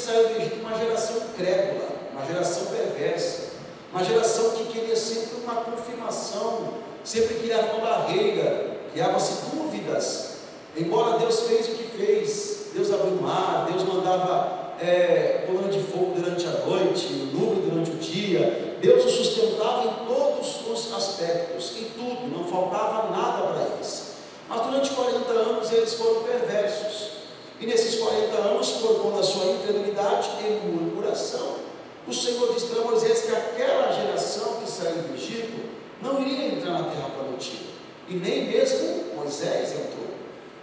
saiu do Egito uma geração incrédula, uma geração perversa, uma geração que queria sempre uma confirmação, sempre criava uma barreira, criava-se dúvidas. Embora Deus fez o que fez, Deus abriu o mar, Deus mandava coluna de fogo durante a noite, nuvem durante o dia, Deus os sustentava em todos os aspectos, em tudo, não faltava nada para eles. Mas durante 40 anos eles foram perversos, e nesses 40 anos, por conta da sua incredulidade e murmuração, o Senhor disse para Moisés que aquela geração que saiu do Egito não iria entrar na terra prometida, e nem mesmo Moisés entrou.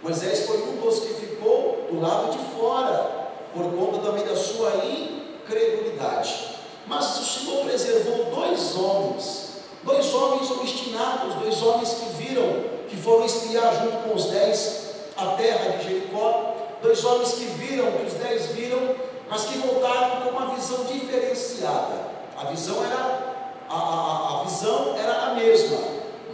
Moisés foi um dos que ficou do lado de fora, por conta também da sua incredulidade. Mas o Senhor preservou dois homens obstinados, dois homens que viram, que foram espiar junto com os 10 a terra de Jericó, dois homens que viram, que os 10 viram, mas que voltaram com uma visão diferenciada. A visão era a mesma,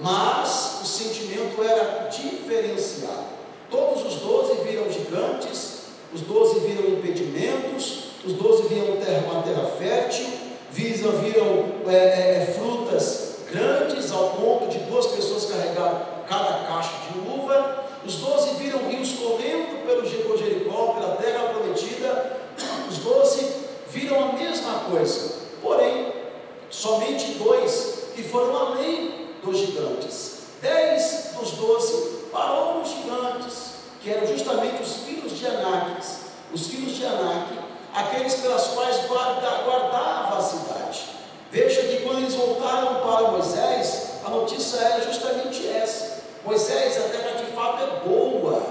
mas o sentimento era diferenciado. Todos os 12 viram gigantes, os 12 viram impedimentos, os 12 viram uma terra fértil, viram frutas grandes, ao ponto de 2 pessoas carregarem cada caixa de uva. Os 12 viram rios correndo pelo Jericó, pela terra prometida. Os 12 viram a mesma coisa, porém, somente 2 que foram além dos gigantes. 10 dos 12 parou nos gigantes, que eram justamente os filhos de Anak, aqueles pelas quais guardava a cidade. Veja que quando eles voltaram para Moisés, a notícia era justamente essa: Moisés, a terra de fato é boa,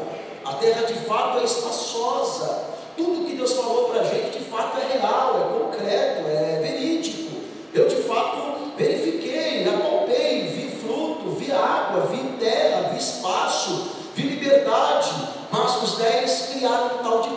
a terra de fato é espaçosa, tudo que Deus falou para a gente de fato é real, é concreto, é verídico. Eu de fato verifiquei, apalpei, vi fruto, vi água, vi terra, vi espaço, vi liberdade. Mas os 10 criaram um tal de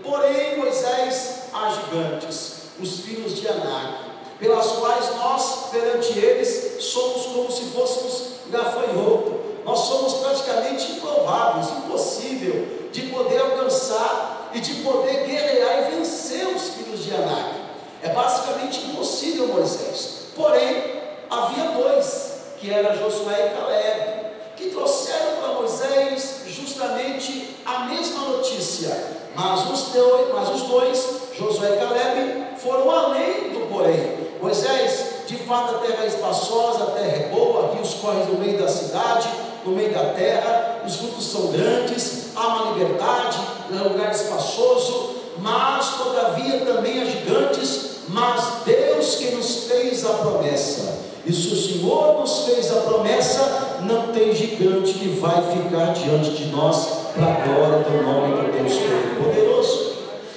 porém, Moisés, há gigantes, os filhos de Anak, pelas quais nós, perante eles, somos como se fôssemos gafanhoto. Nós somos praticamente improváveis, impossível de poder alcançar e de poder guerrear e vencer os filhos de Anak. É basicamente impossível, Moisés. Porém, havia 2, que eram Josué e Caleb, que trouxeram para Moisés justamente a mesma notícia. Mas os dois, Josué e Caleb, foram além do porém. Moisés, de fato a terra é espaçosa, a terra é boa, rios correm no meio da cidade, no meio da terra, os frutos são grandes, há uma liberdade, é um lugar espaçoso, mas todavia também há gigantes. Mas Deus que nos fez a promessa, e se o Senhor nos fez a promessa, não tem gigante que vai ficar diante de nós, para a glória do nome do Deus Todo-Poderoso.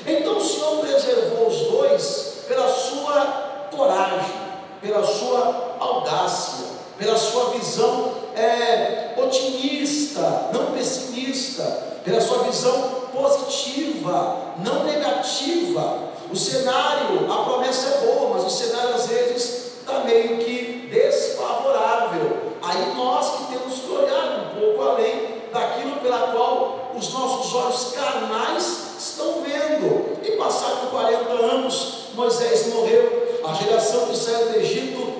Então o Senhor preservou os 2 pela sua coragem, pela sua audácia, pela sua visão otimista, não pessimista, pela sua visão positiva, não negativa. O cenário, a promessa é boa, mas o cenário às vezes está meio que desfavorável. Aí nós que temos que olhar um pouco além daquilo pela qual os nossos olhos carnais estão vendo. E passados 40 anos, Moisés morreu. A geração que saiu do Egito,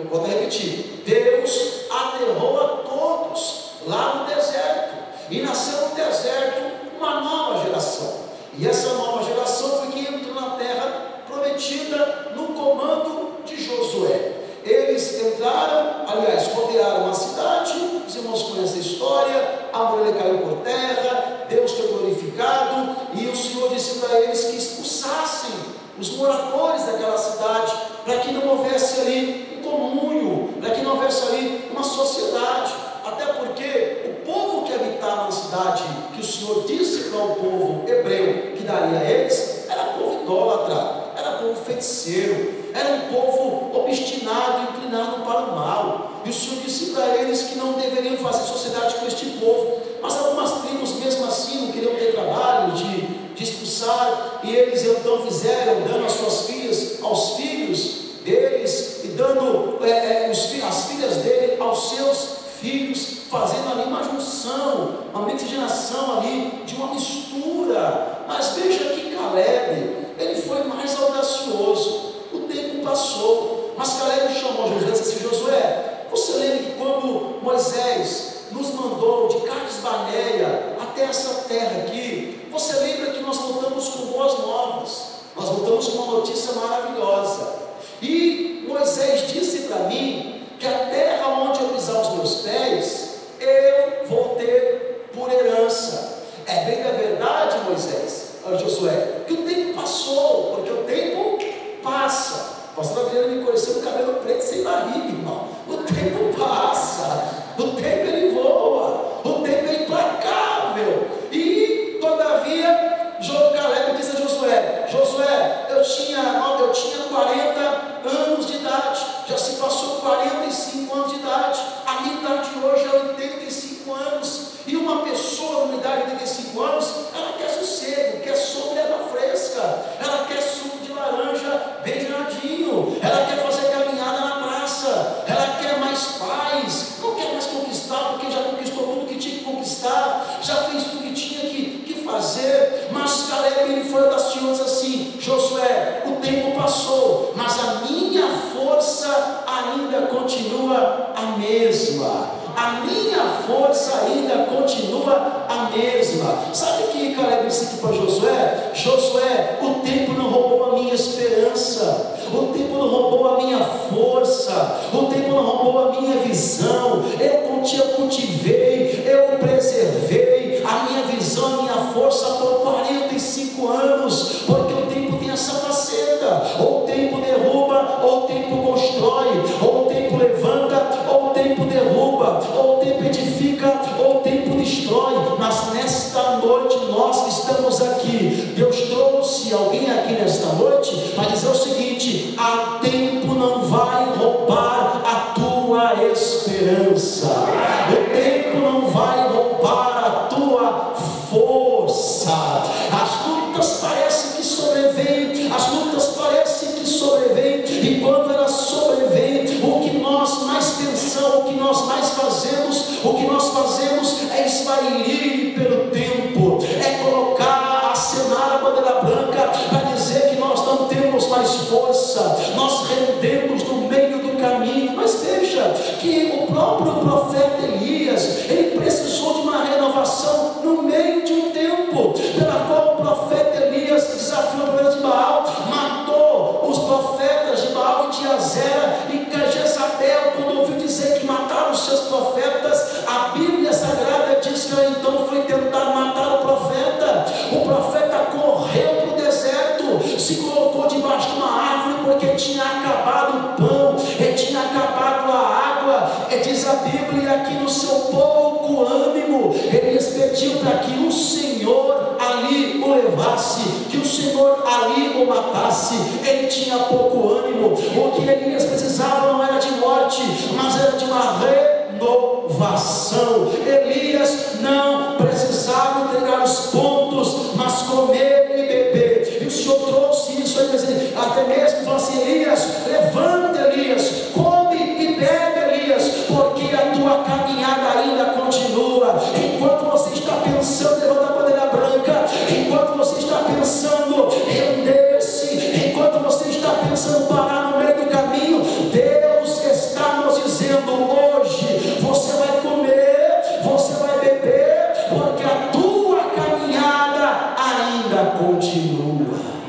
vou repetir, Deus aterrou a todos lá no deserto, e nasceu no deserto uma nova geração. E essa nova geração foi quem entrou na terra prometida no comando de Josué. Eles entraram, aliás, rodearam a cidade. Os irmãos conhecem a história. A muralha caiu por terra, Deus foi glorificado, e o Senhor disse para eles que expulsassem os moradores daquela cidade, para que não houvesse ali um comúnio, para que não houvesse ali uma sociedade. Até porque o povo que habitava na cidade, que o Senhor disse para o povo hebreu que daria a eles, era povo idólatra, era povo feiticeiro, era um povo obstinado, inclinado para o mal. E o Senhor disse para eles que não deveriam fazer sociedade com este povo. Mas algumas tribos mesmo assim não queriam ter trabalho de expulsar, e eles então fizeram, dando as suas filhas aos filhos deles, e dando as filhas dele aos seus filhos, fazendo ali uma junção, uma miscigenação ali de uma mistura. Mas veja que Caleb, ele foi mais audacioso. O tempo passou, mas Caleb chamou Josué e disse assim: Josué, você lembra que quando Moisés nos mandou de Cades Barneia até essa terra aqui, você lembra que nós voltamos com boas novas, nós voltamos com uma notícia maravilhosa, e Moisés disse para mim que a terra onde eu pisar os meus pés, eu vou ter por herança. É bem da verdade, Moisés, Josué, que o tempo passou, porque o tempo passa. O pastor Adriano me conheceu no cabelo preto sem barriga, irmão. O tempo passa, o tempo ele voa, o tempo é implacável. E todavia Caleb disse a Josué: Josué, eu tinha 40 anos de idade, já se passou 45 anos de idade, a minha idade hoje é 85 anos, e uma pessoa numa idade de 85 anos, ela quer sossego, quer sobremesa fresca, ela quer suco de laranja bem geladinho, ela quer fazer caminhada na praça, ela quer mais paz, não quer mais conquistar, porque já conquistou tudo que tinha que conquistar, já fez tudo que tinha que fazer. Mas Caleb, ele foi audacioso assim: Josué, o tempo passou, mas a minha força ainda continua a mesma. A minha força ainda continua a mesma. Sabe o que Caleb disse aqui para Josué? Josué, o tempo não roubou a minha esperança, o tempo não roubou a minha força, o tempo não roubou a minha visão. Eu cultivei, eu preservei a minha visão, a minha força por 45 anos, porque o tempo tem essa faceta: ou o tempo derruba, ou o tempo constrói, ou o tempo levanta, ou o tempo derruba, ou o tempo edifica, ou o tempo destrói. Mas nesta noite nós que estamos aqui, Deus trouxe alguém aqui nesta noite para dizer o seguinte: o tempo não vai roubar a tua esperança, o tempo não vai roubar a tua força. As lutas parecem que sobrevêm, as lutas parecem que sobrevêm, e quando elas sobrevêm, o que nós mais pensamos, o que nós mais fazemos, o que nós fazemos é esvair pelo tempo, é colocar, acenar a bandeira branca para dizer que nós não temos mais força, nós rendemos no meio do caminho. Mas veja que o próprio profeta Elias, ele precisou de uma renovação no meio de um tempo, pela qual o profeta Elias desafiou o profeta de Baal, matou os profetas de Baal e de Azera, e Jezabel, quando ouviu dizer que mataram os seus profetas, a Bíblia Sagrada diz que ela então foi tentar matar o profeta. O profeta correu para o deserto, se colocou debaixo de uma árvore, porque tinha acabado o pão, tinha acabado a água. Diz a Bíblia que no seu pouco ânimo, Elias pediu para que o Senhor ali o levasse, que o Senhor ali o matasse. Ele tinha pouco ânimo. O que Elias precisava não era de morte, mas era de uma renovação. Elias não precisava entregar os pontos, mas comer e beber. E o Senhor trouxe isso, até mesmo falou assim: Elias, levanta, Elias, come e bebe, Elias, porque a tua caminhada ainda continua. Enquanto você está pensando em levantar a bandeira branca, enquanto você está pensando em render-se, enquanto você está pensando em parar no meio do caminho, Deus está nos dizendo hoje: você vai comer, você vai beber, porque a tua caminhada ainda continua.